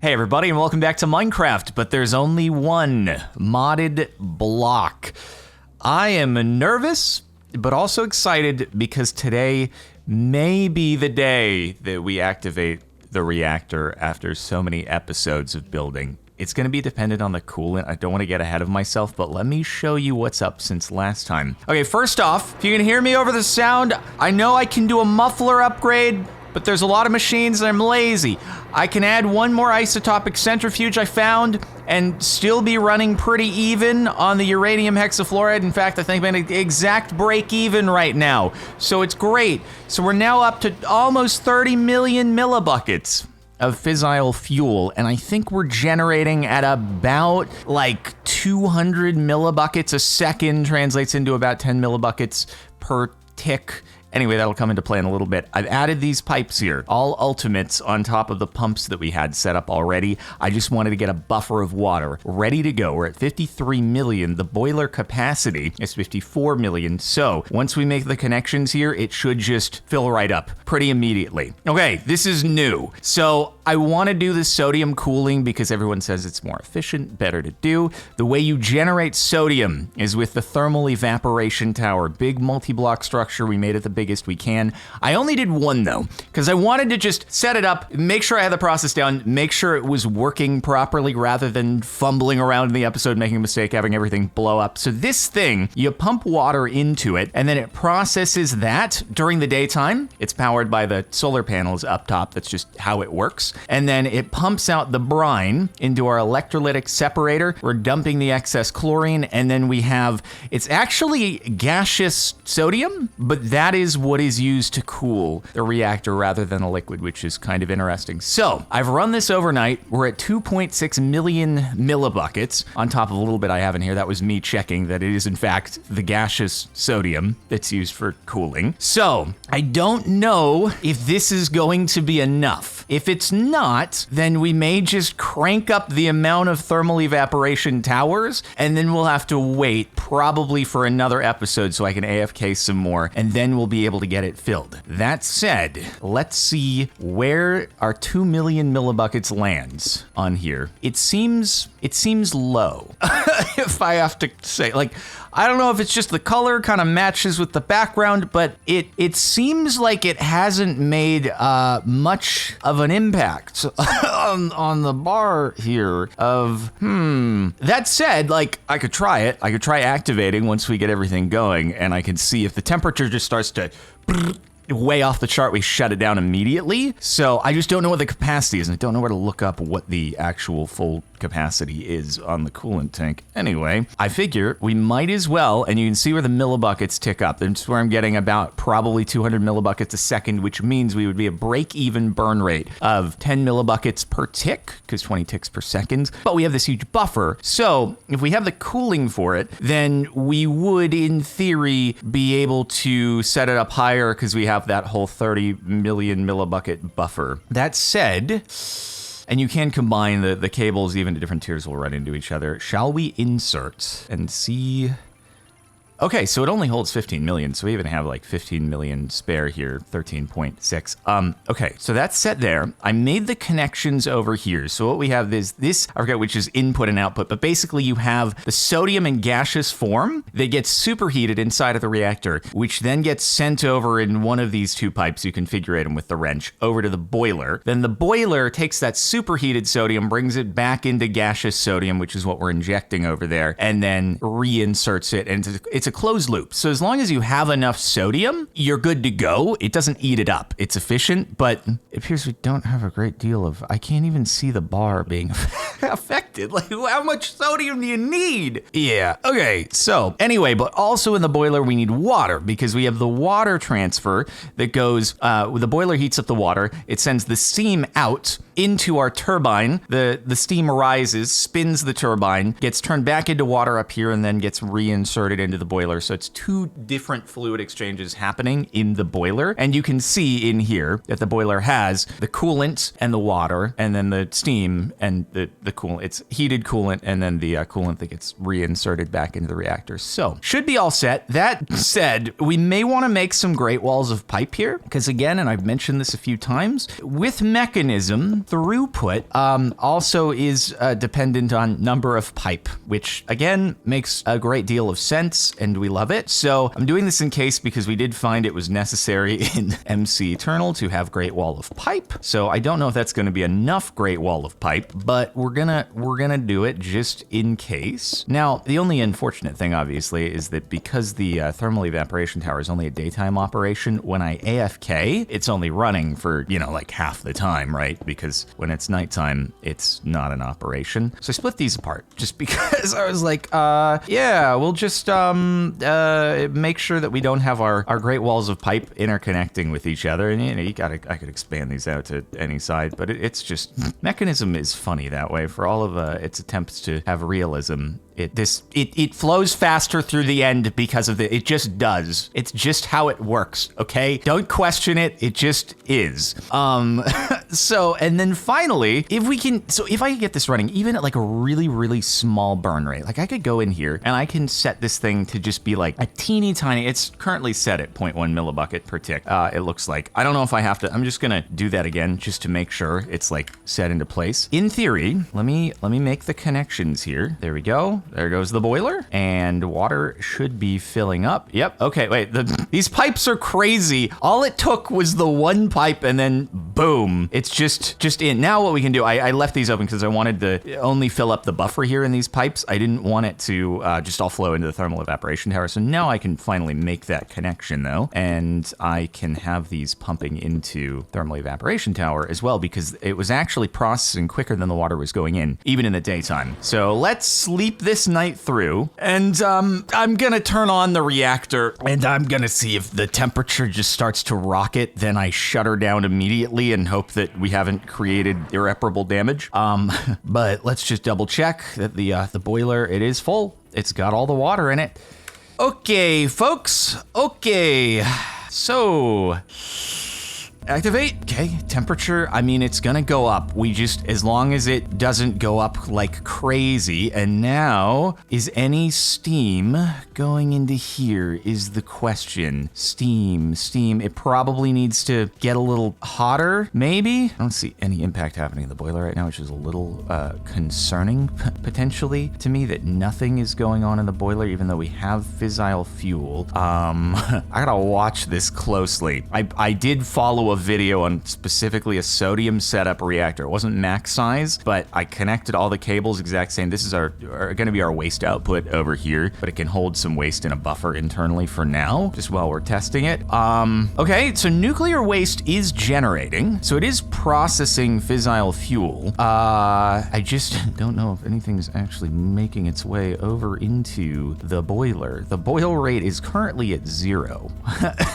Hey everybody, and welcome back to Minecraft, but there's only one modded block. I am nervous, but also excited because today may be the day that we activate the reactor after so many episodes of building. It's going to be dependent on the coolant. I don't want to get ahead of myself, but let me show you what's up since last time. Okay, first off, if you can hear me over the sound, I know I can do a muffler upgrade, but there's a lot of machines and I'm lazy. I can add one more isotopic centrifuge I found and still be running pretty even on the uranium hexafluoride. In fact, I think I'm at an exact break even right now. So it's great. So we're now up to almost 30 million millibuckets of fissile fuel, and I think we're generating at about like 200 millibuckets a second, translates into about 10 millibuckets per tick. Anyway, that'll come into play in a little bit. I've added these pipes here, all ultimates on top of the pumps that we had set up already. I just wanted to get a buffer of water ready to go. We're at 53 million. The boiler capacity is 54 million. So once we make the connections here, it should just fill right up pretty immediately. Okay, this is new. So I want to do the sodium cooling because everyone says it's more efficient, better to do. The way you generate sodium is with the thermal evaporation tower, big multi-block structure. We made it the biggest we can. I only did one though, because I wanted to just set it up, make sure I had the process down, make sure it was working properly rather than fumbling around in the episode, making a mistake, having everything blow up. So this thing, you pump water into it and then it processes that during the daytime. It's powered by the solar panels up top. That's just how it works. And then it pumps out the brine into our electrolytic separator. We're dumping the excess chlorine, and then we have, it's actually gaseous sodium, but that is what is used to cool the reactor rather than a liquid, which is kind of interesting. So I've run this overnight. We're at 2.6 million millibuckets on top of a little bit I have in here. That was me checking that it is in fact the gaseous sodium that's used for cooling. So I don't know if this is going to be enough. If it's not, then we may just crank up the amount of thermal evaporation towers, and then we'll have to wait probably for another episode so I can AFK some more, and then we'll be able to get it filled. That said, let's see where our 2 million millibuckets lands on here. It seems low, if I have to say. Like, I don't know if it's just the color kind of matches with the background, but it seems like it hasn't made much of an impact on the bar here of, That said, like, I could try it. I could try activating once we get everything going, and I can see if the temperature just starts to way off the chart, we shut it down immediately. So I just don't know what the capacity is, and I don't know where to look up what the actual full capacity is on the coolant tank. Anyway, I figure we might as well, and you can see where the millibuckets tick up. That's where I'm getting about probably 200 millibuckets a second, which means we would be a break-even burn rate of 10 millibuckets per tick, because 20 ticks per second. But we have this huge buffer. So if we have the cooling for it, then we would, in theory, be able to set it up higher because we have that whole 30 million millibucket buffer. That said, and you can combine the cables even to different tiers will run into each other. Shall we insert and see? Okay, so it only holds 15 million, so we even have like 15 million spare here, 13.6. Okay, so that's set there. I made the connections over here. So what we have is this, I forget which is input and output, but basically you have the sodium in gaseous form that gets superheated inside of the reactor, which then gets sent over in one of these two pipes, you configure them with the wrench, over to the boiler. Then the boiler takes that superheated sodium, brings it back into gaseous sodium, which is what we're injecting over there, and then reinserts it, and it's a closed loop. So as long as you have enough sodium, you're good to go. It doesn't eat it up. It's efficient, but it appears we don't have a great deal of, I can't even see the bar being affected. Like, how much sodium do you need? Yeah, okay. So anyway, but also in the boiler, we need water because we have the water transfer that goes, the boiler heats up the water. It sends the steam out into our turbine. The steam arises, spins the turbine, gets turned back into water up here, and then gets reinserted into the boiler. So it's two different fluid exchanges happening in the boiler. And you can see in here that the boiler has the coolant and the water, and then the steam and the the coolant. It's heated coolant and then the coolant that gets reinserted back into the reactor. So should be all set. That said, we may want to make some great walls of pipe here because again, and I've mentioned this a few times, with mechanism, throughput also is dependent on number of pipe, which again makes a great deal of sense and we love it. So I'm doing this in case because we did find it was necessary in MC Eternal to have Great Wall of Pipe. So I don't know if that's going to be enough Great Wall of Pipe, but we're gonna do it just in case. Now, the only unfortunate thing obviously is that because the thermal evaporation tower is only a daytime operation, when I AFK, it's only running for, like half the time, right? Because when it's nighttime, it's not an operation. So I split these apart just because I was like, yeah, we'll just make sure that we don't have our great walls of pipe interconnecting with each other. And I could expand these out to any side, but it's just, mechanism is funny that way. For all of its attempts to have realism, it flows faster through the end because of it just does. It's just how it works, okay? Don't question it, it just is. So, and then finally, if I could get this running, even at like a really, really small burn rate, like I could go in here and I can set this thing to just be like a teeny tiny, it's currently set at 0.1 millibucket per tick. It looks like, I don't know if I have to, I'm just gonna do that again just to make sure it's like set into place. In theory, let me make the connections here. There we go. There goes the boiler and water should be filling up. Yep. Okay, wait, these pipes are crazy. All it took was the one pipe and then boom, it's just in. Now what we can do, I left these open because I wanted to only fill up the buffer here in these pipes. I didn't want it to just all flow into the thermal evaporation tower. So now I can finally make that connection though. And I can have these pumping into thermal evaporation tower as well because it was actually processing quicker than the water was going in, even in the daytime. So let's sleep this night through and I'm gonna turn on the reactor and I'm gonna see if the temperature just starts to rocket. Then I shut her down immediately and hope that we haven't created irreparable damage. But let's just double check that the boiler, it is full. It's got all the water in it. Okay, folks. Okay. So activate. Okay, temperature, I mean, it's gonna go up. As long as it doesn't go up like crazy. And now, is any steam going into here is the question. Steam. It probably needs to get a little hotter, maybe? I don't see any impact happening in the boiler right now, which is a little concerning, potentially, to me, that nothing is going on in the boiler, even though we have fissile fuel. I gotta watch this closely. I did follow a video on specifically a sodium setup reactor. It wasn't max size, but I connected all the cables exact same. This is gonna be our waste output over here, but it can hold some waste in a buffer internally for now, just while we're testing it. Okay, so nuclear waste is generating, so it is processing fissile fuel. I just don't know if anything's actually making its way over into the boiler. The boil rate is currently at 0.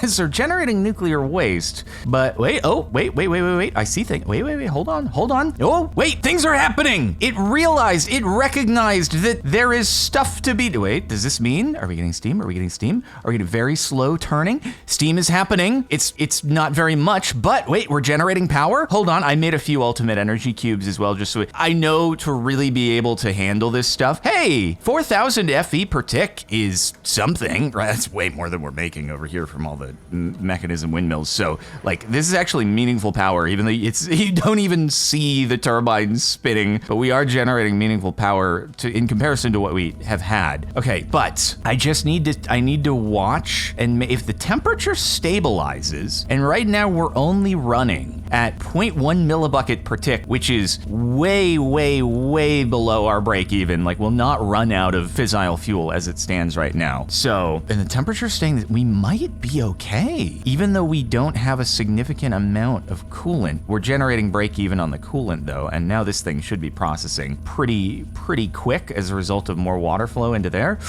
So generating nuclear waste, but wait, I see things. Wait, hold on. Oh, wait, things are happening. It recognized that there is stuff to be, wait, does this mean, are we getting steam? Are we getting very slow turning? Steam is happening. It's not very much, but wait, we're generating power? Hold on, I made a few ultimate energy cubes as well, just so I know to really be able to handle this stuff. Hey, 4,000 FE per tick is something, right? That's way more than we're making over here from all the mechanism windmills. So, like, this is actually meaningful power, even though you don't even see the turbines spinning, but we are generating meaningful power in comparison to what we have had. Okay, but I need to watch, and if the temperature stabilizes, and right now we're only running at 0.1 millibucket per tick, which is way below our break even. Like, we'll not run out of fissile fuel as it stands right now. So, and the temperature's staying that we might be okay, even though we don't have a significant amount of coolant. We're generating break even on the coolant though, and now this thing should be processing pretty quick as a result of more water flow into there.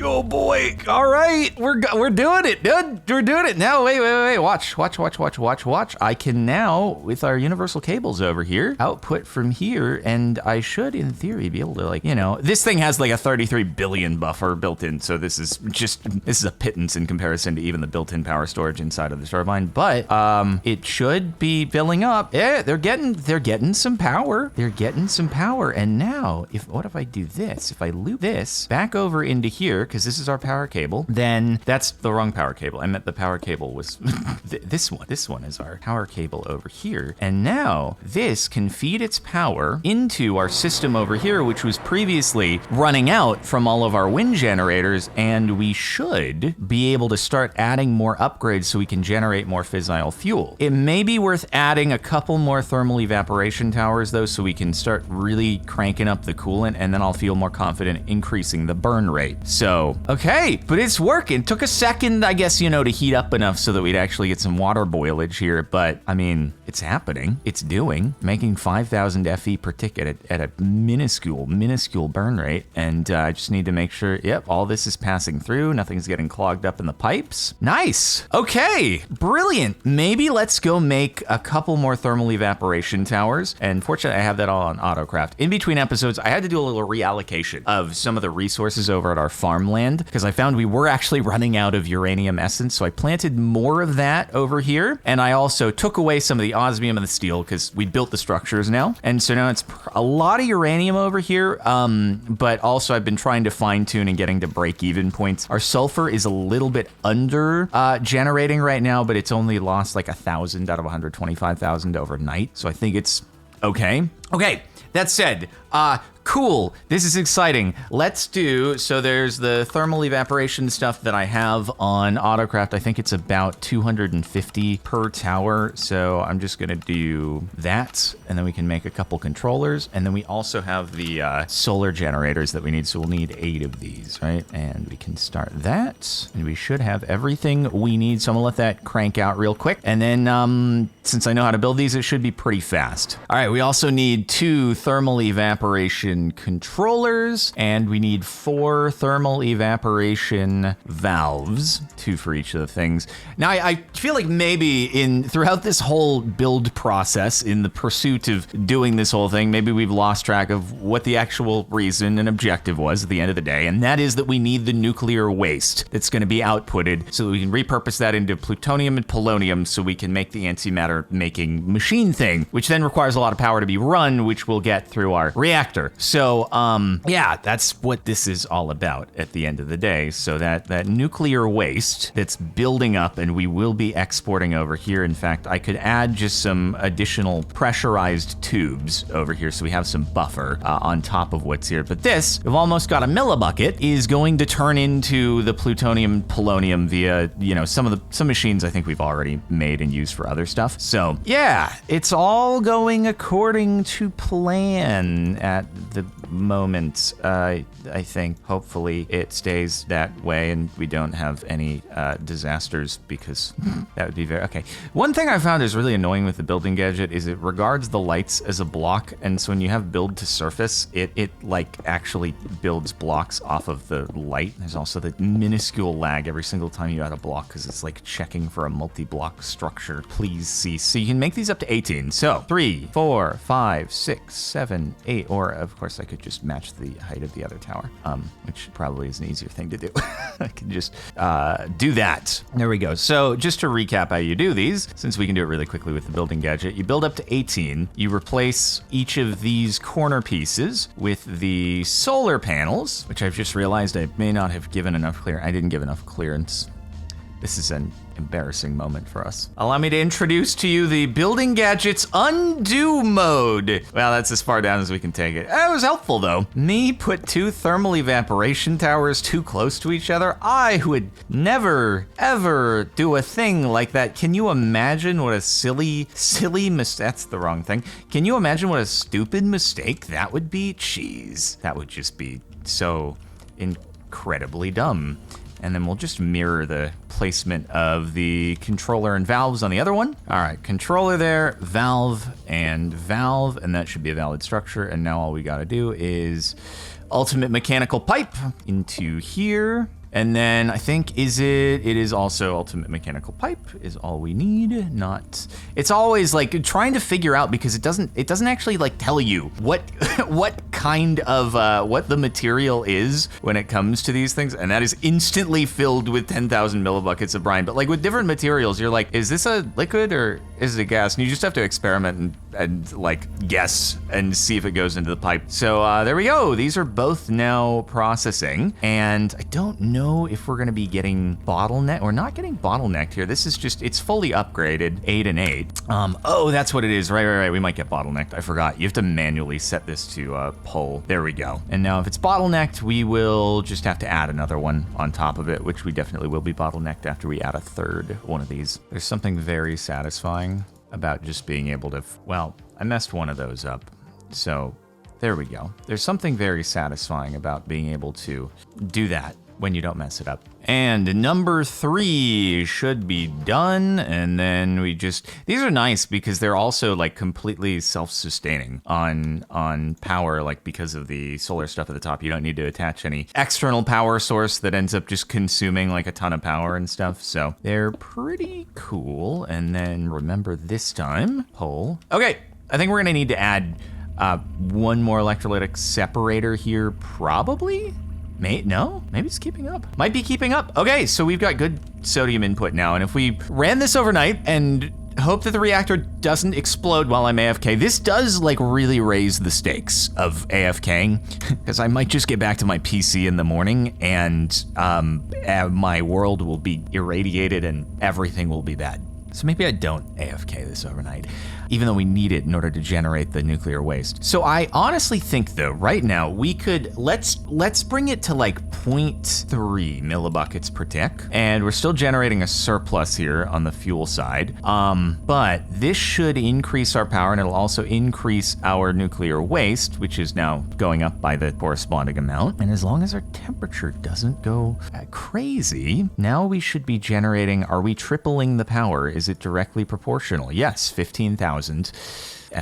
Oh boy. All right. We're doing it, dude. We're doing it. Now, wait. Watch. I can now, with our universal cables over here, output from here, and I should, in theory, be able to, like, this thing has like a 33 billion buffer built in, so this is a pittance in comparison to even the built-in power storage inside of the turbine, but it should be filling up. Yeah, they're getting some power. And now, what if I do this? If I loop this back over into here, because this is our power cable, then that's the wrong power cable. I meant the power cable was this one. This one is our power cable over here. And now this can feed its power into our system over here, which was previously running out from all of our wind generators. And we should be able to start adding more upgrades so we can generate more fissile fuel. It may be worth adding a couple more thermal evaporation towers though, so we can start really cranking up the coolant, and then I'll feel more confident increasing the burn rate. So, okay, but it's working. Took a second, I guess, to heat up enough so that we'd actually get some water boilage here, but I mean, it's happening. It's making 5,000 FE per ticket at a minuscule burn rate, and I just need to make sure, yep, all this is passing through, nothing's getting clogged up in the pipes. Nice. Okay, brilliant. Maybe let's go make a couple more thermal evaporation towers, and fortunately I have that all on Autocraft. In between episodes, I had to do a little reallocation of some of the resources over at our farmland, because I found we were actually running out of uranium essence, so I planted more of that over here, and I also took away some of the osmium and the steel, because we built the structures now, and so now it's a lot of uranium over here, but also I've been trying to fine-tune and getting to break-even points. Our sulfur is a little bit under generating right now, but it's only lost like 1,000 out of 125,000 overnight, so I think it's okay. Okay, that said, cool, this is exciting. Let's do, so there's the thermal evaporation stuff that I have on Autocraft. I think it's about 250 per tower, so I'm just gonna do that, and then we can make a couple controllers, and then we also have the solar generators that we need, so we'll need 8 of these, right? And we can start that, and we should have everything we need, so I'm gonna let that crank out real quick, and then since I know how to build these, it should be pretty fast. All right, we also need 2 thermal evaporation controllers, and we need 4 thermal evaporation valves, 2 for each of the things. Now, I feel like maybe throughout this whole build process, in the pursuit of doing this whole thing, maybe we've lost track of what the actual reason and objective was at the end of the day, and that is that we need the nuclear waste that's going to be outputted so that we can repurpose that into plutonium and polonium so we can make the antimatter making machine thing, which then requires a lot of power to be run, which we'll get through our reactor. So, yeah, that's what this is all about at the end of the day. So that nuclear waste that's building up, and we will be exporting over here. In fact, I could add just some additional pressurized tubes over here so we have some buffer on top of what's here. But this, we've almost got a millibucket, is going to turn into the plutonium polonium via, some machines I think we've already made and used for other stuff. So, yeah, it's all going according to plan at the moment. I think hopefully it stays that way and we don't have any disasters, because that would be very okay. One thing I found is really annoying with the building gadget is it regards the lights as a block, and so when you have build to surface, it like actually builds blocks off of the light. There's also the minuscule lag every single time you add a block, because it's like checking for a multi-block structure. Please cease. So you can make these up to 18. So 3, 4, 5, 6, 7, 8, or of course I could just match the height of the other tower, which probably is an easier thing to do. I can just do that. There we go. So just to recap how you do these, since we can do it really quickly with the building gadget, you build up to 18, you replace each of these corner pieces with the solar panels, which I've just realized I may not have given enough I didn't give enough clearance. This is an embarrassing moment for us. Allow me to introduce to you the building gadget's undo mode. Well, that's as far down as we can take it. It was helpful though. Me put 2 thermal evaporation towers too close to each other. I would never, ever do a thing like that. Can you imagine what a silly mistake? That's the wrong thing. Can you imagine what a stupid mistake that would be? Jeez, that would just be so incredibly dumb. And then we'll just mirror the placement of the controller and valves on the other one. All right, controller there, valve, and that should be a valid structure. And now all we gotta do is ultimate mechanical pipe into here. And then I think it is also ultimate mechanical pipe is all we need. Not, it's always like trying to figure out, because it doesn't actually like tell you what kind of what the material is when it comes to these things, and that is instantly filled with 10,000 millibuckets of brine. But like with different materials, you're like, is this a liquid or is it a gas? And you just have to experiment and like guess and see if it goes into the pipe. So there we go. These are both now processing, and I don't know if we're gonna be getting bottleneck. We're not getting bottlenecked here. This is just, it's fully upgraded, 8 and 8. Oh, that's what it is. Right. We might get bottlenecked. I forgot. You have to manually set this to pull. There we go. And now if it's bottlenecked, we will just have to add another one on top of it, which we definitely will be bottlenecked after we add a third one of these. There's something very satisfying about just being able to, well, I messed one of those up. So there we go. There's something very satisfying about being able to do that when you don't mess it up. And number 3 should be done. And then we just, these are nice because they're also like completely self-sustaining on power, like because of the solar stuff at the top. You don't need to attach any external power source that ends up just consuming like a ton of power and stuff. So they're pretty cool. And then remember this time, pull. Okay, I think we're gonna need to add one more electrolytic separator here, probably. No, maybe it's keeping up. Might be keeping up. Okay, so we've got good sodium input now, and if we ran this overnight and hope that the reactor doesn't explode while I'm AFK, this does like really raise the stakes of AFKing, because I might just get back to my PC in the morning and my world will be irradiated and everything will be bad. So maybe I don't AFK this overnight, even though we need it in order to generate the nuclear waste. So I honestly think though, right now we could, let's bring it to like 0.3 millibuckets per tick. And we're still generating a surplus here on the fuel side. But this should increase our power, and it'll also increase our nuclear waste, which is now going up by the corresponding amount. And as long as our temperature doesn't go crazy, now we should be generating, are we tripling the power? Is it directly proportional? Yes, 15,000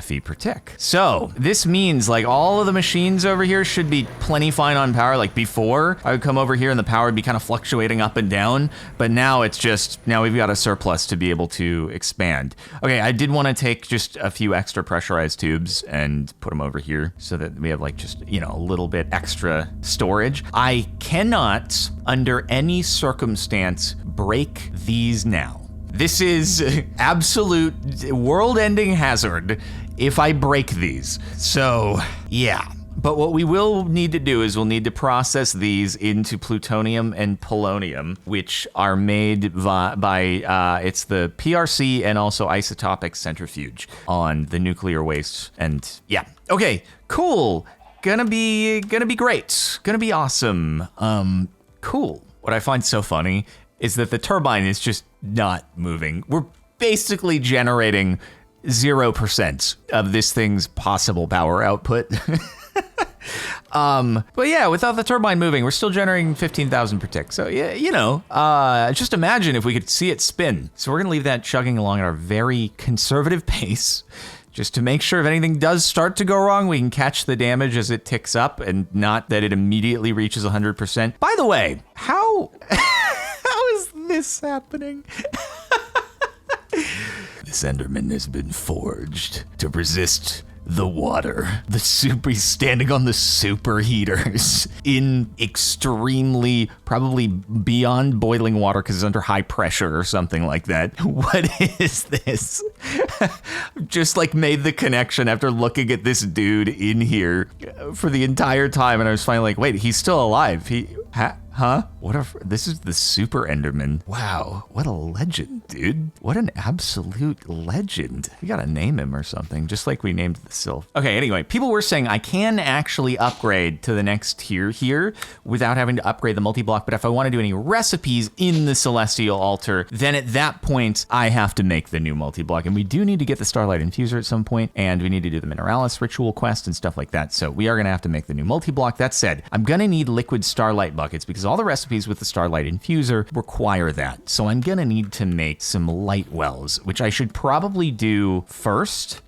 FE per tick. So this means like all of the machines over here should be plenty fine on power. Like before, I would come over here and the power would be kind of fluctuating up and down, but now it's just, now we've got a surplus to be able to expand. Okay, I did want to take just a few extra pressurized tubes and put them over here so that we have like just, you know, a little bit extra storage. I cannot, under any circumstance, break these now. This is absolute world-ending hazard if I break these. So, yeah. But what we will need to do is we'll need to process these into plutonium and polonium, which are made by it's the PRC and also isotopic centrifuge on the nuclear waste. And yeah, okay, cool. Gonna be great. Gonna be awesome. Cool. What I find so funny is that the turbine is just not moving. We're basically generating 0% of this thing's possible power output. But yeah, without the turbine moving, we're still generating 15,000 per tick. So yeah, you know, just imagine if we could see it spin. So we're gonna leave that chugging along at our very conservative pace, just to make sure if anything does start to go wrong, we can catch the damage as it ticks up and not that it immediately reaches 100%. By the way, how is this happening? This Enderman has been forged to resist the water. He's standing on the superheaters in extremely, probably beyond boiling water because it's under high pressure or something like that. What is this? Just like made the connection after looking at this dude in here for the entire time, and I was finally like, wait, he's still alive. Huh? This is the Super Enderman. Wow, what a legend, dude. What an absolute legend. We gotta name him or something, just like we named the Sylph. Okay, anyway, people were saying I can actually upgrade to the next tier here without having to upgrade the multi-block, but if I wanna do any recipes in the Celestial Altar, then at that point, I have to make the new multi-block, and we do need to get the Starlight Infuser at some point, and we need to do the Mineralis ritual quest and stuff like that, so we are gonna have to make the new multi-block. That said, I'm gonna need liquid Starlight buckets because all the recipes with the Starlight Infuser require that. So I'm gonna need to make some light wells, which I should probably do first,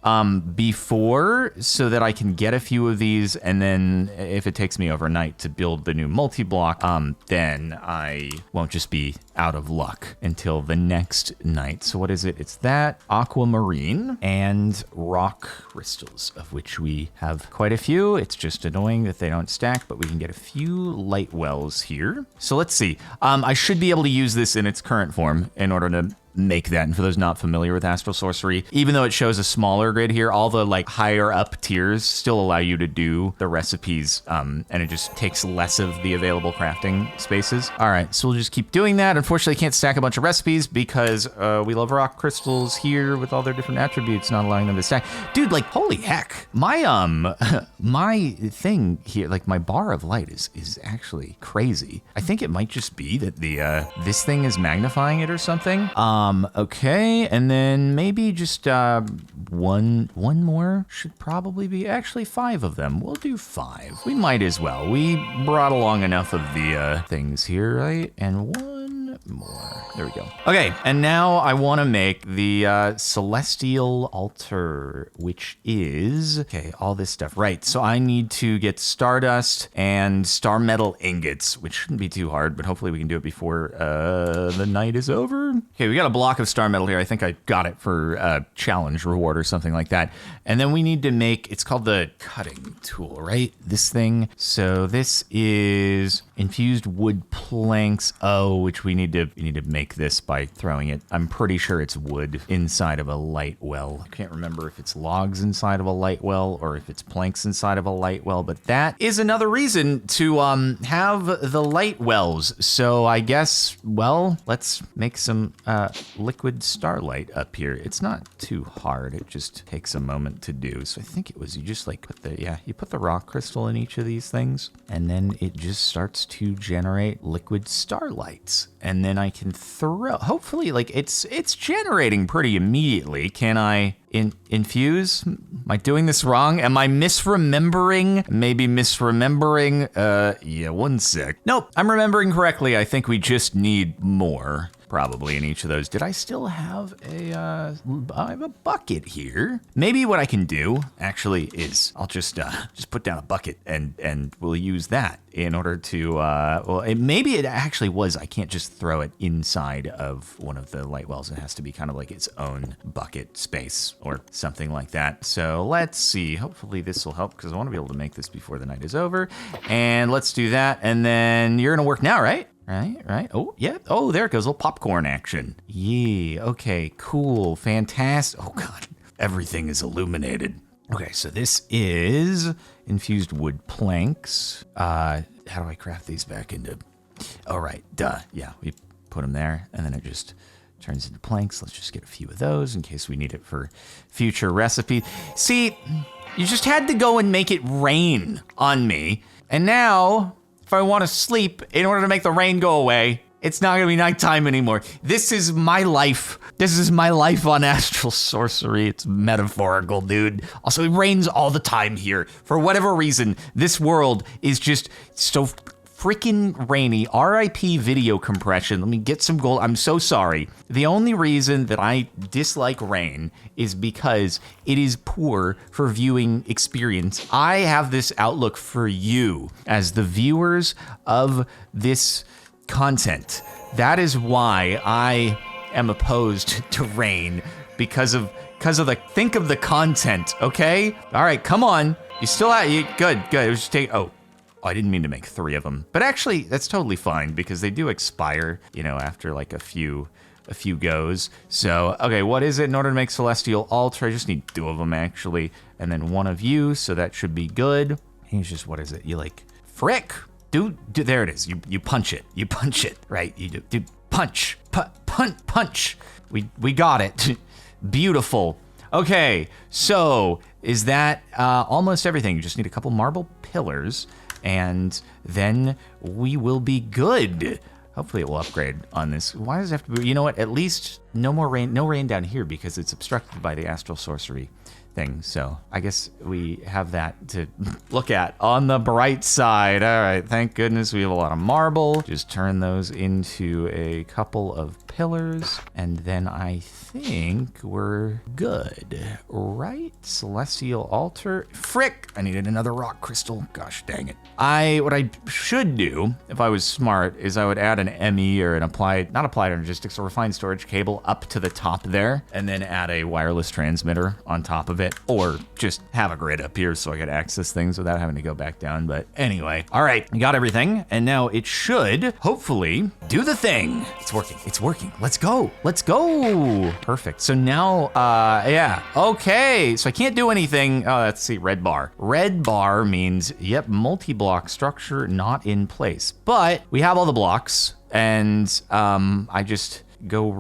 before, so that I can get a few of these, and then if it takes me overnight to build the new multi-block, then I won't just be out of luck until the next night. So what is it? It's that, aquamarine, and rock crystals, of which we have quite a few. It's just annoying that they don't stack, but we can get a few light wells here. So let's see. I should be able to use this in its current form in order to make that. And for those not familiar with Astral Sorcery, even though it shows a smaller grid here, all the like higher up tiers still allow you to do the recipes, and it just takes less of the available crafting spaces. All right, so we'll just keep doing that. Unfortunately, I can't stack a bunch of recipes because we love rock crystals here with all their different attributes, not allowing them to stack. Dude, like, holy heck, my my thing here, like my bar of light is actually crazy. I think it might just be that the this thing is magnifying it or something. Okay, and then maybe just one more should probably be, actually 5 of them. We'll do 5. We might as well. We brought along enough of the things here, right? And one more. There we go. Okay, and now I want to make the celestial altar, which is, okay, all this stuff. Right, so I need to get stardust and star metal ingots, which shouldn't be too hard, but hopefully we can do it before the night is over. Okay, we got a block of star metal here. I think I got it for a challenge reward or something like that. And then we need to make, it's called the cutting tool, right? This thing. So this is infused wood planks. Oh, which we need to make this by throwing it. I'm pretty sure it's wood inside of a light well. I can't remember if it's logs inside of a light well or if it's planks inside of a light well, but that is another reason to have the light wells. So I guess, well, let's make some liquid starlight up here. It's not too hard. It just takes a moment to do. So I think it was, you just like put the, you put the rock crystal in each of these things, and then it just starts to generate liquid starlights. And then I can throw, hopefully, like it's generating pretty immediately. Can I infuse? Am I doing this wrong? Am I misremembering? Maybe misremembering? Yeah, one sec. Nope, I'm remembering correctly. I think we just need more. Probably in each of those. Did I still have I have a bucket here. Maybe what I can do actually is I'll just put down a bucket and we'll use that in order to, well, maybe it actually was, I can't just throw it inside of one of the light wells. It has to be kind of like its own bucket space or something like that. So let's see, hopefully this will help because I want to be able to make this before the night is over. And let's do that. And then you're gonna work now, right? Right. Oh, yeah. Oh, there it goes. A little popcorn action. Yeah. Okay, cool. Fantastic. Oh, God. Everything is illuminated. Okay, so this is infused wood planks. How do I craft these back into... Oh, right. Duh. Yeah, we put them there, and then it just turns into planks. Let's just get a few of those in case we need it for future recipes. See, you just had to go and make it rain on me, and now... If I want to sleep in order to make the rain go away, it's not going to be nighttime anymore. This is my life. This is my life on Astral Sorcery. It's metaphorical, dude. Also, it rains all the time here. For whatever reason, this world is just so freaking rainy. RIP video compression. Let me get some gold. I'm so sorry. The only reason that I dislike rain is because it is poor for viewing experience. I have this outlook for you as the viewers of this content. That is why I am opposed to rain, because of the, think of the content, okay? All right, come on. You still have, good. It was just I didn't mean to make 3 of them, but actually that's totally fine because they do expire, after like a few goes. So, okay, what is it in order to make Celestial Altar? I just need 2 of them actually, and then 1 of you, so that should be good. And it's just, what is it? You like, frick, dude, there it is. You punch it, right? You do punch, punch. We got it. Beautiful. Okay, so is that almost everything? You just need a couple marble pillars, and then we will be good. Hopefully it will upgrade on this. Why does it have to be, you know what, at least no more rain, no rain down here because it's obstructed by the astral sorcery thing. So I guess we have that to look at on the bright side. All right, thank goodness we have a lot of marble. Just turn those into a couple of pillars, and then I think we're good, right? Celestial altar. Frick! I needed another rock crystal. Gosh dang it. What I should do, if I was smart, is I would add an ME or an not applied energistics, a refined storage cable up to the top there, and then add a wireless transmitter on top of it, or just have a grid up here so I could access things without having to go back down. But anyway, all right, we got everything, and now it should hopefully do the thing. It's working. It's working. Let's go. Let's go. Perfect. So now, yeah. Okay. So I can't do anything. Oh, let's see. Red bar. Red bar means, yep, multi-block structure not in place. But we have all the blocks, and I just go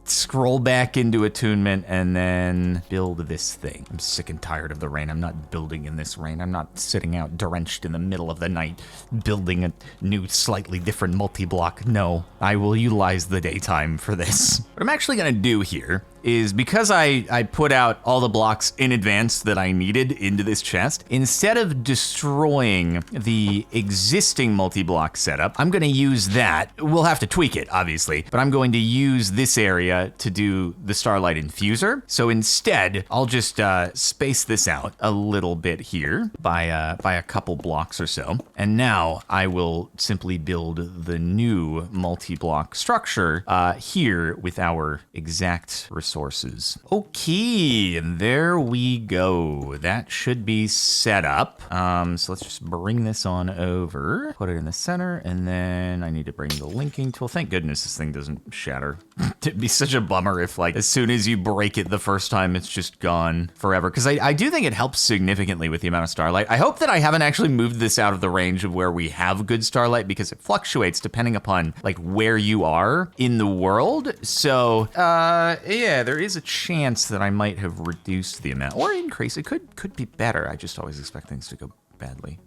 scroll back into attunement and then build this thing. I'm sick and tired of the rain. I'm not building in this rain. I'm not sitting out drenched in the middle of the night building a new slightly different multi-block. No, I will utilize the daytime for this. What I'm actually gonna do here is, because I put out all the blocks in advance that I needed into this chest, instead of destroying the existing multi-block setup, I'm gonna use that. We'll have to tweak it, obviously, but I'm going to use this area to do the Starlight Infuser. So instead, I'll just space this out a little bit here by a couple blocks or so. And now I will simply build the new multi-block structure here with our exact resources. Okay, and there we go. That should be set up. So let's just bring this on over, put it in the center, and then I need to bring the linking tool. Thank goodness this thing doesn't shatter. It'd be such a bummer if, like, as soon as you break it the first time, it's just gone forever. Because I do think it helps significantly with the amount of starlight. I hope that I haven't actually moved this out of the range of where we have good starlight, because it fluctuates depending upon, like, where you are in the world. So, yeah, there is a chance that I might have reduced the amount or increased. It could be better. I just always expect things to go badly.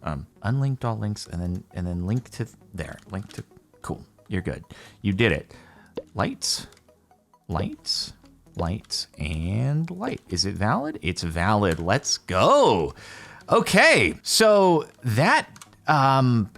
Unlinked all links, and then link to there. Link to, cool. You're good. You did it. Lights, lights, lights, and light. Is it valid? It's valid. Let's go. Okay, so that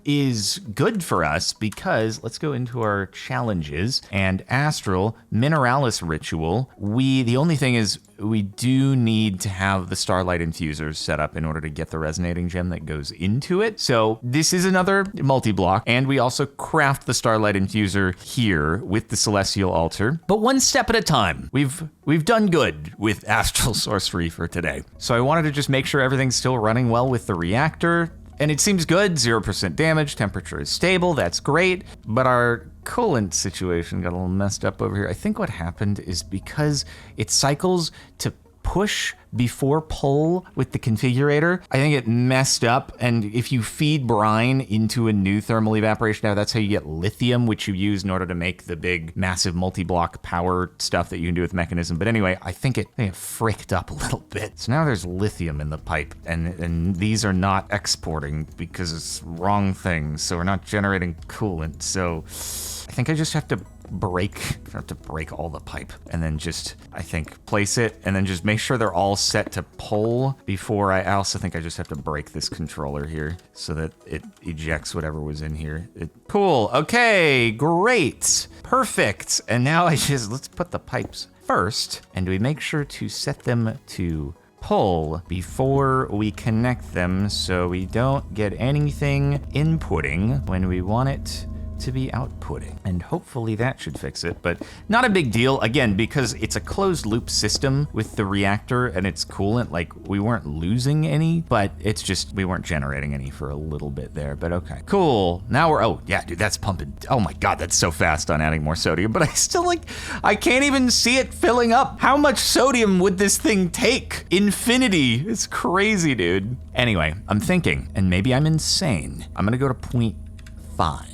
is good for us, because let's go into our challenges. And Astral Mineralis Ritual, the only thing is we do need to have the Starlight Infusers set up in order to get the resonating gem that goes into it. So this is another multi-block, and we also craft the Starlight Infuser here with the Celestial Altar, but one step at a time. We've done good with Astral Sorcery for today. So I wanted to just make sure everything's still running well with the reactor. And it seems good, 0% damage, temperature is stable, that's great, but our coolant situation got a little messed up over here. I think what happened is because it cycles to push before pull with the configurator, I think it messed up. And if you feed brine into a new thermal evaporation now, that's how you get lithium, which you use in order to make the big massive multi-block power stuff that you can do with Mechanism. But anyway, I think it fricked up a little bit. So now there's lithium in the pipe, and these are not exporting because it's wrong things. So we're not generating coolant. So I think I just have to break all the pipe, and then just, I think, place it, and then just make sure they're all set to pull before I also think I just have to break this controller here so that it ejects whatever was in here. Cool. Okay, great. Perfect. And now let's put the pipes first, and we make sure to set them to pull before we connect them so we don't get anything inputting when we want it to be outputting. And hopefully that should fix it, but not a big deal. Again, because it's a closed loop system with the reactor and its coolant, like, we weren't losing any, but it's just, we weren't generating any for a little bit there, but okay. Cool. Now oh yeah, dude, that's pumping. Oh my God, that's so fast on adding more sodium, but I can't even see it filling up. How much sodium would this thing take? Infinity. It's crazy, dude. Anyway, I'm thinking, and maybe I'm insane, I'm gonna go to 0.5.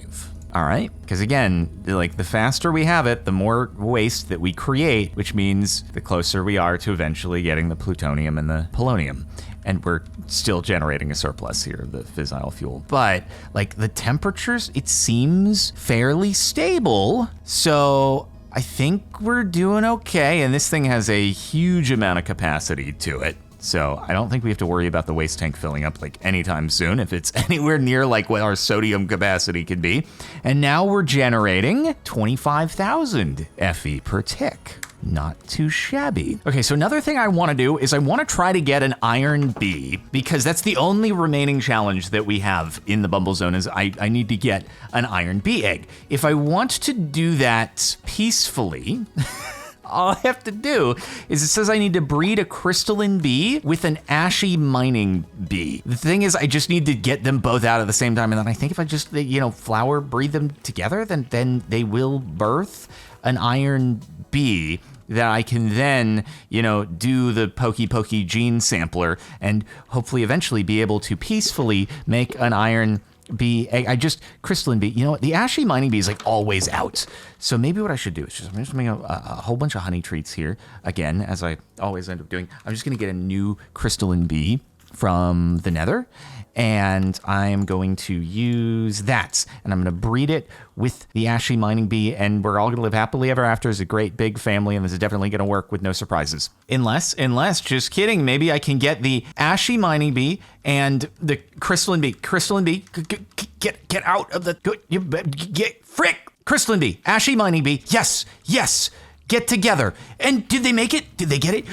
All right, because again, like, the faster we have it, the more waste that we create, which means the closer we are to eventually getting the plutonium and the polonium. And we're still generating a surplus here of the fissile fuel. But, like, the temperatures, it seems fairly stable. So I think we're doing okay. And this thing has a huge amount of capacity to it. So I don't think we have to worry about the waste tank filling up like anytime soon if it's anywhere near like what our sodium capacity could be. And now we're generating 25,000 Fe per tick. Not too shabby. Okay, so another thing I want to do is I want to try to get an iron B, because that's the only remaining challenge that we have in the Bumble Zone is I need to get an iron B egg. If I want to do that peacefully, all I have to do is it says I need to breed a crystalline bee with an ashy mining bee. The thing is, I just need to get them both out at the same time, and then I think if I just, flower breed them together, then they will birth an iron bee that I can then, do the pokey gene sampler and hopefully eventually be able to peacefully make an iron bee egg. Crystalline bee, the ashy mining bee is like always out. So maybe what I should do is I'm just making a whole bunch of honey treats here. Again, as I always end up doing, I'm just going to get a new crystalline bee from the nether, and I'm going to use that, and I'm going to breed it with the ashy mining bee, and we're all going to live happily ever after as a great big family, and this is definitely going to work with no surprises. Unless, just kidding, maybe I can get the ashy mining bee and the crystalline bee. Crystalline bee, get out of the, get frick! Crystalline bee, ashy mining bee, yes, get together. And did they make it? Did they get it?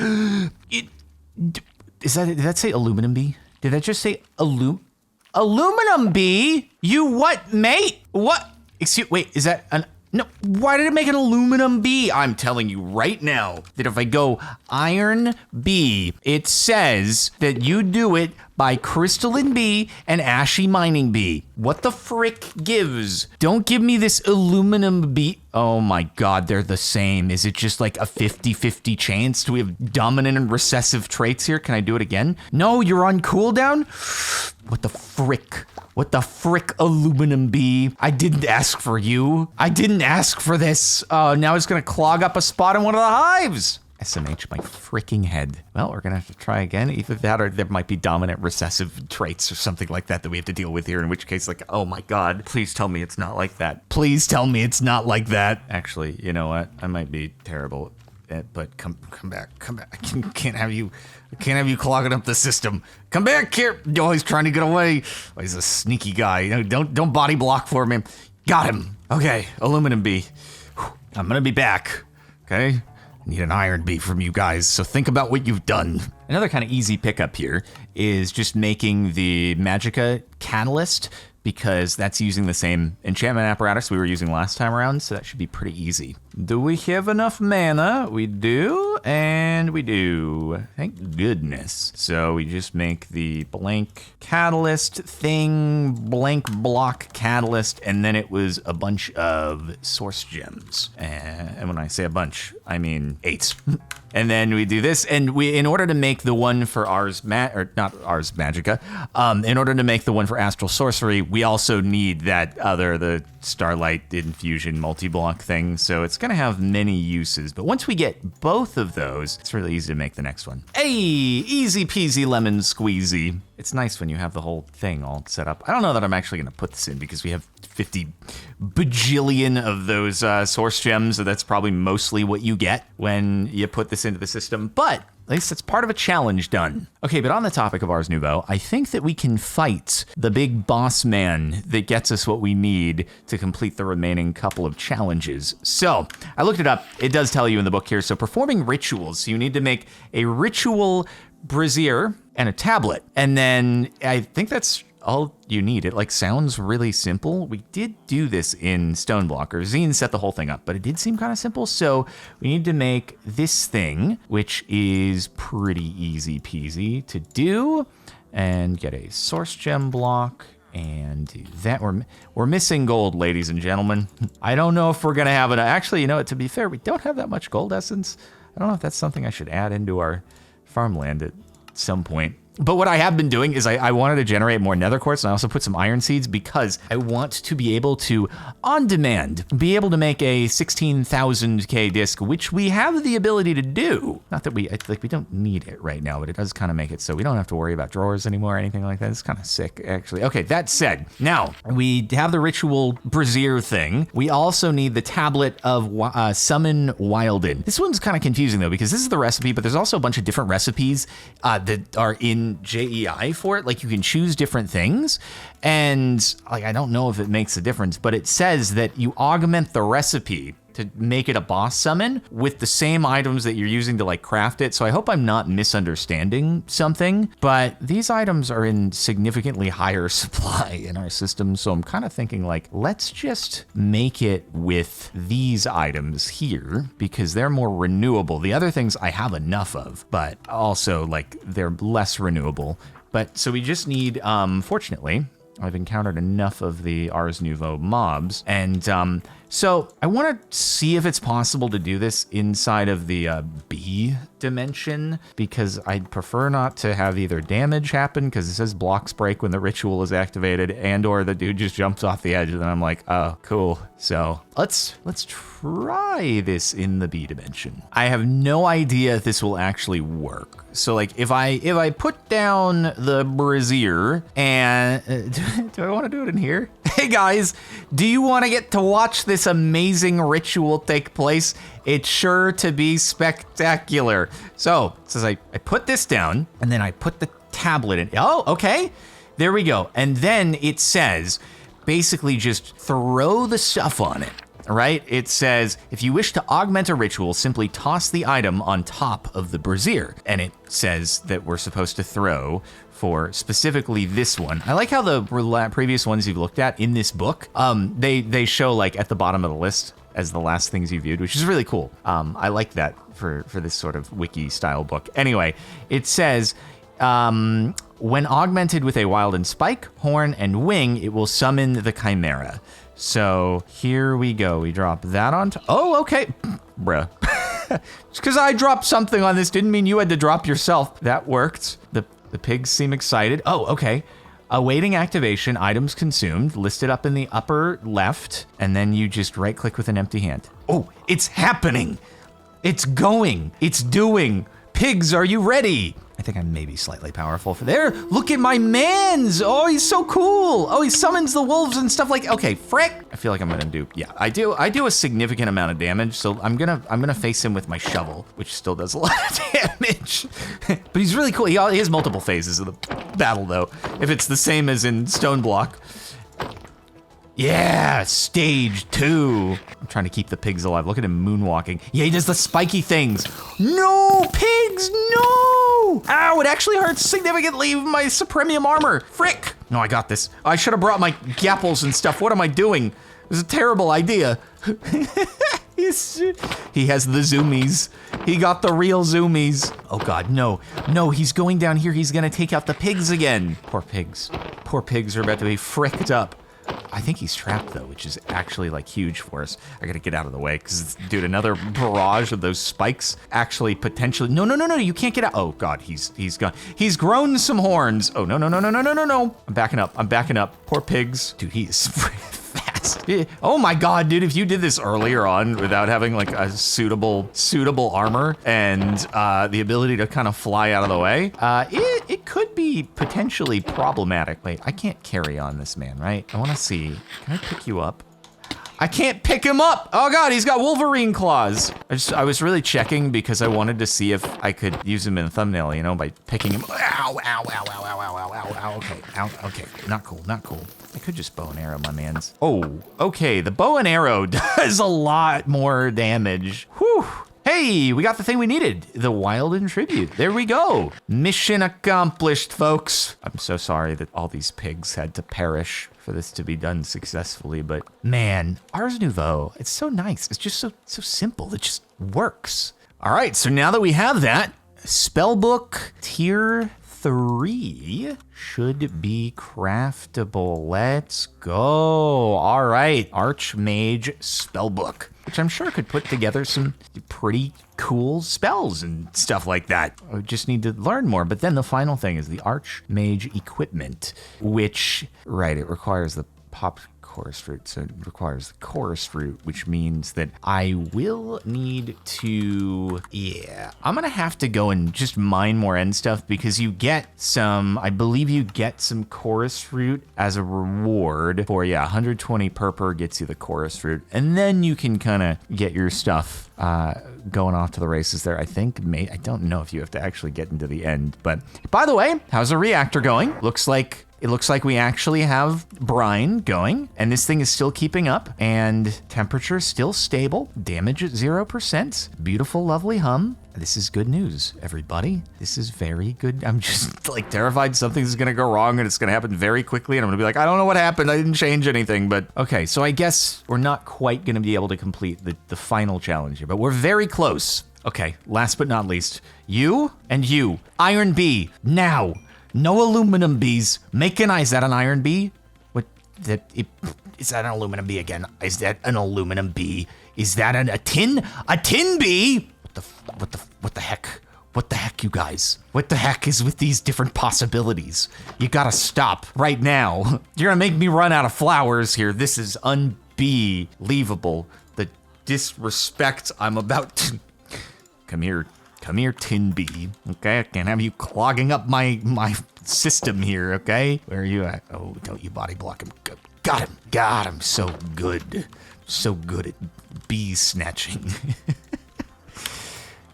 Did that say aluminum bee? Did that just say aluminum bee? You what, mate? What? Wait, is that no, why did it make an aluminum bee? I'm telling you right now that if I go iron bee, it says that you do it by crystalline bee and ashy mining bee. What the frick gives? Don't give me this aluminum bee. Oh my God, they're the same. Is it just like a 50-50 chance? Do we have dominant and recessive traits here? Can I do it again? No, you're on cooldown? What the frick? What the frick, aluminum bee? I didn't ask for you. I didn't ask for this. Now it's gonna clog up a spot in one of the hives. SMH my freaking head. Well, we're gonna have to try again. Either that or there might be dominant recessive traits or something like that we have to deal with here, in which case, like, oh my God, please tell me it's not like that. Please tell me it's not like that. Actually, you know what? I might be terrible at, but come back. I can't have you clogging up the system. Come back here. Oh, he's trying to get away. Oh, he's a sneaky guy. Don't body block for me. Got him. Okay, aluminum bee. I'm gonna be back. Okay? Need an iron bee from you guys, so think about what you've done. Another kind of easy pickup here is just making the Magicka catalyst, because that's using the same enchantment apparatus we were using last time around, so that should be pretty easy. Do we have enough mana? We do, and we do. Thank goodness. So we just make the blank catalyst thing, blank block catalyst, and then it was a bunch of source gems. And when I say a bunch, I mean 8. And then we do this, and in order to make the one for Magicka, in order to make the one for Astral Sorcery, we also need the Starlight Infusion multi-block thing, so it's gonna have many uses. But once we get both of those, it's really easy to make the next one. Hey, easy peasy lemon squeezy. It's nice when you have the whole thing all set up. I don't know that I'm actually gonna put this in because we have 50 bajillion of those source gems, so that's probably mostly what you get when you put this into the system, but at least it's part of a challenge done. Okay, but on the topic of Ars Nouveau, I think that we can fight the big boss man that gets us what we need to complete the remaining couple of challenges. So, I looked it up. It does tell you in the book here. So, performing rituals, you need to make a ritual brazier and a tablet. And then I think that's all you need. It sounds really simple. We did do this in Stoneblocker. Zine set the whole thing up, but it did seem kind of simple. So we need to make this thing, which is pretty easy peasy to do, and get a source gem block and do that. We're missing gold, ladies and gentlemen. I don't know if we're gonna have it. Actually, to be fair, we don't have that much gold essence. I don't know if that's something I should add into our farmland at some point. But what I have been doing is I wanted to generate more nether quartz, and I also put some iron seeds because I want to be able to, on demand, be able to make a 16,000K disc, which we have the ability to do. Not that we don't need it right now, but it does kind of make it so we don't have to worry about drawers anymore or anything like that. It's kind of sick, actually. Okay, that said, now we have the ritual brazier thing. We also need the tablet of summon Wilden. This one's kind of confusing though, because this is the recipe, but there's also a bunch of different recipes that are in JEI for it. Like you can choose different things, and like I don't know if it makes a difference, but it says that you augment the recipe to make it a boss summon with the same items that you're using to like craft it. So I hope I'm not misunderstanding something, but these items are in significantly higher supply in our system. So I'm kind of thinking like, let's just make it with these items here because they're more renewable. The other things I have enough of, but also like they're less renewable. But so we just need, fortunately, I've encountered enough of the Ars Nouveau mobs, and so I want to see if it's possible to do this inside of the B dimension, because I'd prefer not to have either damage happen, because it says blocks break when the ritual is activated, and or the dude just jumps off the edge, and then I'm like, oh, cool. So let's try this in the B dimension. I have no idea if this will actually work. So like if I put down the brazier and do I want to do it in here? Hey guys, do you want to get to watch this amazing ritual take place? It's sure to be spectacular. So it says I put this down and then I put the tablet in. Oh, okay. There we go. And then it says basically just throw the stuff on it. Right? It says, if you wish to augment a ritual, simply toss the item on top of the brazier. And it says that we're supposed to throw for specifically this one. I like how the previous ones you've looked at in this book, they show like at the bottom of the list as the last things you viewed, which is really cool. I like that for this sort of wiki style book. Anyway, it says, when augmented with a Wilden spike, horn, and wing, it will summon the Chimera. So here we go. We drop that on. Oh, okay. Bruh. Just because I dropped something on this didn't mean you had to drop yourself. That worked. The pigs seem excited. Oh, okay. Awaiting activation, items consumed, listed up in the upper left, and then you just right click with an empty hand. Oh, it's happening. It's going. It's doing. Pigs, are you ready? I think I'm maybe slightly powerful for there. Look at my mans. Oh, he's so cool. Oh, he summons the wolves and stuff like, okay, frick. I feel like I'm gonna do, yeah, I do a significant amount of damage. So I'm gonna face him with my shovel, which still does a lot of damage. But he's really cool. He has multiple phases of the battle though. If it's the same as in Stone Block. Yeah, stage 2. I'm trying to keep the pigs alive. Look at him moonwalking. Yeah, he does the spiky things. No, pigs, no! Ow, it actually hurts significantly with my Supremium armor. Frick! No, I got this. I should have brought my gapples and stuff. What am I doing? It was a terrible idea. He has the zoomies. He got the real zoomies. Oh God, no. No, he's going down here. He's gonna take out the pigs again. Poor pigs. Poor pigs are about to be fricked up. I think he's trapped though, which is actually like huge for us. I gotta get out of the way because, dude, another barrage of those spikes actually potentially. No, you can't get out. Oh God, he's gone. He's grown some horns. Oh no. I'm backing up. Poor pigs. Dude, he is fast. Oh my God, dude, if you did this earlier on without having like a suitable armor and the ability to kind of fly out of the way, it could be potentially problematic. Wait, I can't carry on this man, right? I want to see. Can I pick you up? I can't pick him up. Oh God, he's got Wolverine claws. I was really checking because I wanted to see if I could use him in a thumbnail, you know, by picking him. Ow. Okay, ow, okay, not cool. I could just bow and arrow my mans. Oh, okay, the bow and arrow does a lot more damage. Whew. Hey, we got the thing we needed, the Wilden tribute. There we go. Mission accomplished, folks. I'm so sorry that all these pigs had to perish for this to be done successfully, but man, Ars Nouveau, it's so nice. It's just so simple. It just works. All right, so now that we have that, Spellbook Tier 3 should be craftable. Let's go. All right, Archmage Spellbook. which I'm sure could put together some pretty cool spells and stuff like that. I just need to learn more. But then the final thing is the Archmage equipment, which, right, it requires the pop chorus fruit, so it requires the chorus fruit, which means that I will need to, I'm gonna have to go and just mine more end stuff, because you get some, I believe you get some chorus fruit as a reward for, 120 per gets you the chorus fruit, and then you can kind of get your stuff going off to the races there. I think, I don't know if you have to actually get into the end, but by the way, how's the reactor going? It looks like we actually have brine going, and this thing is still keeping up, and temperature still stable, damage at 0%, beautiful, lovely hum. This is good news, everybody. This is very good. I'm just like terrified something's gonna go wrong and it's gonna happen very quickly, and I'm gonna be like, I don't know what happened, I didn't change anything, but okay, so I guess we're not quite gonna be able to complete the final challenge here, but we're very close. Okay, last but not least, you and you, Iron Bee, now. No aluminum bees. Is that an iron bee? Is that an aluminum bee again? Is that an aluminum bee? Is that a tin bee? What the heck? What the heck, you guys? What the heck is with these different possibilities? You gotta stop right now. You're gonna make me run out of flowers here. This is unbelievable. The disrespect I'm about to... Come here, tin bee, okay? I can't have you clogging up my system here, okay? Where are you at? Oh, don't you body block him. Got him. So good at bee snatching.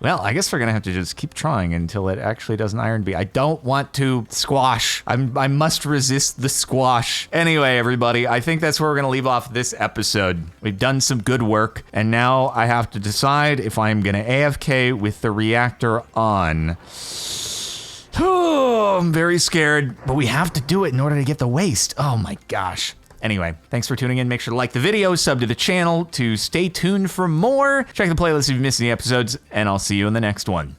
Well, I guess we're gonna have to just keep trying until it actually does an iron bee. I don't want to squash. I must resist the squash. Anyway, everybody, I think that's where we're gonna leave off this episode. We've done some good work, and now I have to decide if I'm gonna AFK with the reactor on. Oh, I'm very scared, but we have to do it in order to get the waste. Oh my gosh. Anyway, thanks for tuning in. Make sure to like the video, sub to the channel to stay tuned for more. Check the playlist if you missed any episodes, and I'll see you in the next one.